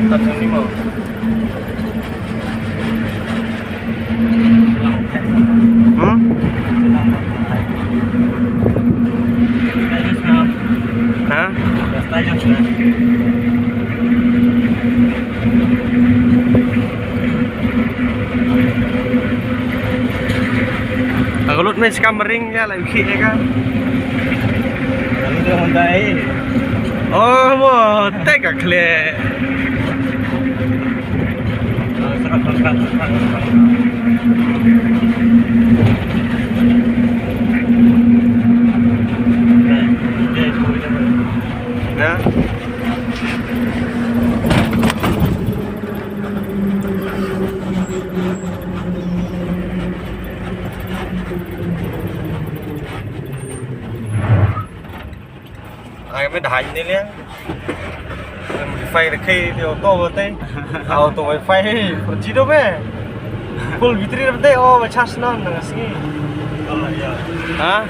405. Hah? Kalau lu kamering ya lagi ya kan? Itu Hyundai. Oh, mau tega kle. Ya. Ai mới đánh đi nhé. Wifi là khi thì ô tô vào tay. Auto wifi chỉ đâu bé. Full battery vào tay ô mà charge nó là gì? Oh ya. Hả?